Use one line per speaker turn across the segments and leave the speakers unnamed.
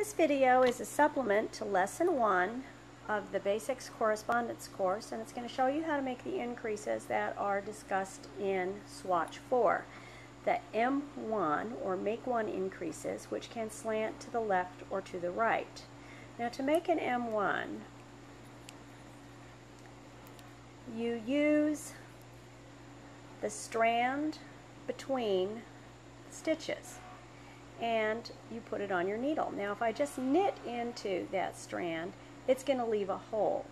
This video is a supplement to Lesson 1 of the Basics Correspondence course, and it's going to show you how to make the increases that are discussed in Swatch 4. The M1 or Make 1 increases, which can slant to the left or to the right. Now to make an M1, you use the strand between stitches and you put it on your needle. Now if I just knit into that strand, it's going to leave a hole.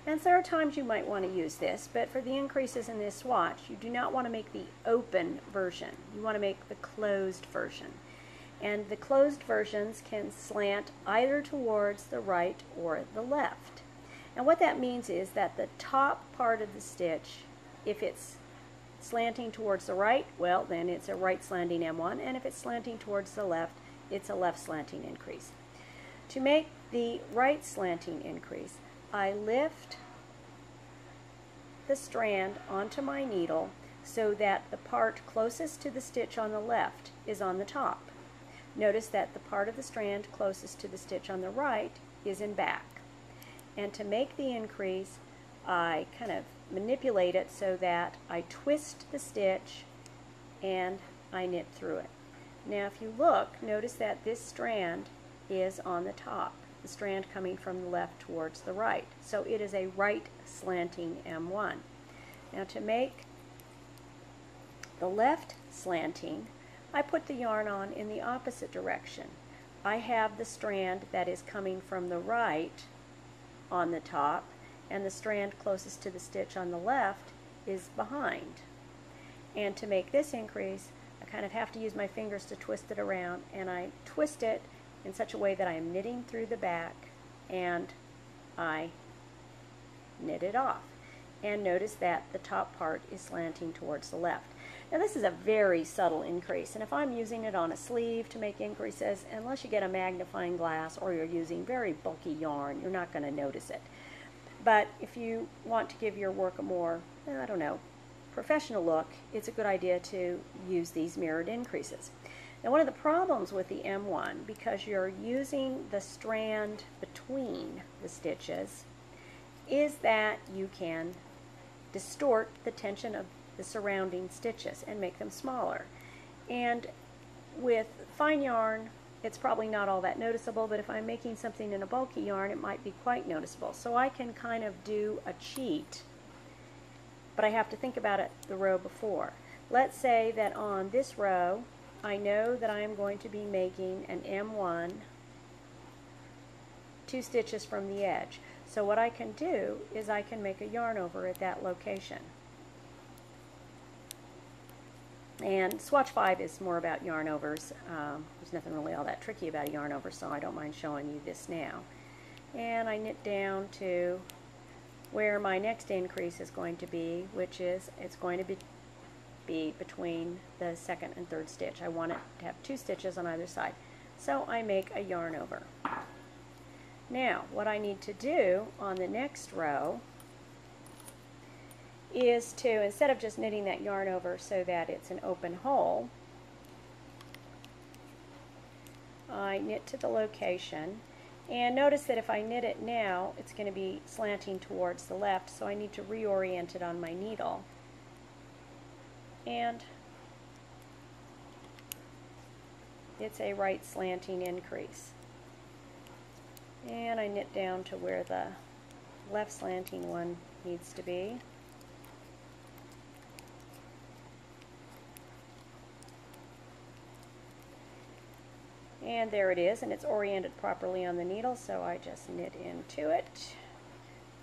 And there are times you might want to use this, but for the increases in this swatch, you do not want to make the open version. You want to make the closed version. And the closed versions can slant either towards the right or the left. And what that means is that the top part of the stitch, if it's slanting towards the right, well, then it's a right slanting M1, and if it's slanting towards the left, it's a left slanting increase. To make the right slanting increase, I lift the strand onto my needle so that the part closest to the stitch on the left is on the top. Notice that the part of the strand closest to the stitch on the right is in back. And to make the increase, I kind of manipulate it so that I twist the stitch and I knit through it. Now if you look, notice that this strand is on the top, the strand coming from the left towards the right. So it is a right slanting M1. Now to make the left slanting, I put the yarn on in the opposite direction. I have the strand that is coming from the right on the top, and the strand closest to the stitch on the left is behind. And to make this increase, I kind of have to use my fingers to twist it around, and I twist it in such a way that I am knitting through the back and I knit it off. And notice that the top part is slanting towards the left. Now this is a very subtle increase, and if I'm using it on a sleeve to make increases, unless you get a magnifying glass or you're using very bulky yarn, you're not going to notice it. But if you want to give your work a more, I don't know, professional look, it's a good idea to use these mirrored increases. Now one of the problems with the M1, because you're using the strand between the stitches, is that you can distort the tension of the surrounding stitches and make them smaller. And with fine yarn, it's probably not all that noticeable, but if I'm making something in a bulky yarn, it might be quite noticeable. So I can kind of do a cheat, but I have to think about it the row before. Let's say that on this row, I know that I am going to be making an M1 2 stitches from the edge. So what I can do is I can make a yarn over at that location. And Swatch 5 is more about yarn overs. There's nothing really all that tricky about a yarn over, so I don't mind showing you this now. And I knit down to where my next increase is going to be, which is it's going to be between the second and third stitch. I want it to have 2 stitches on either side. So I make a yarn over. Now what I need to do on the next row is to, instead of just knitting that yarn over so that it's an open hole, I knit to the location, and notice that if I knit it now, it's going to be slanting towards the left, so I need to reorient it on my needle. And it's a right slanting increase. And I knit down to where the left slanting one needs to be. And there it is, and it's oriented properly on the needle, so I just knit into it.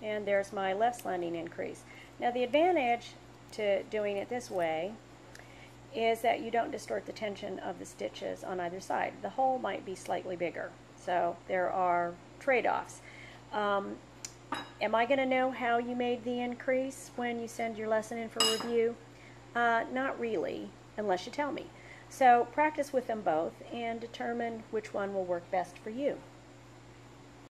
And there's my left slanting increase. Now the advantage to doing it this way is that you don't distort the tension of the stitches on either side. The hole might be slightly bigger, so there are trade-offs. Am I going to know how you made the increase when you send your lesson in for review? Not really, unless you tell me. So practice with them both and determine which one will work best for you.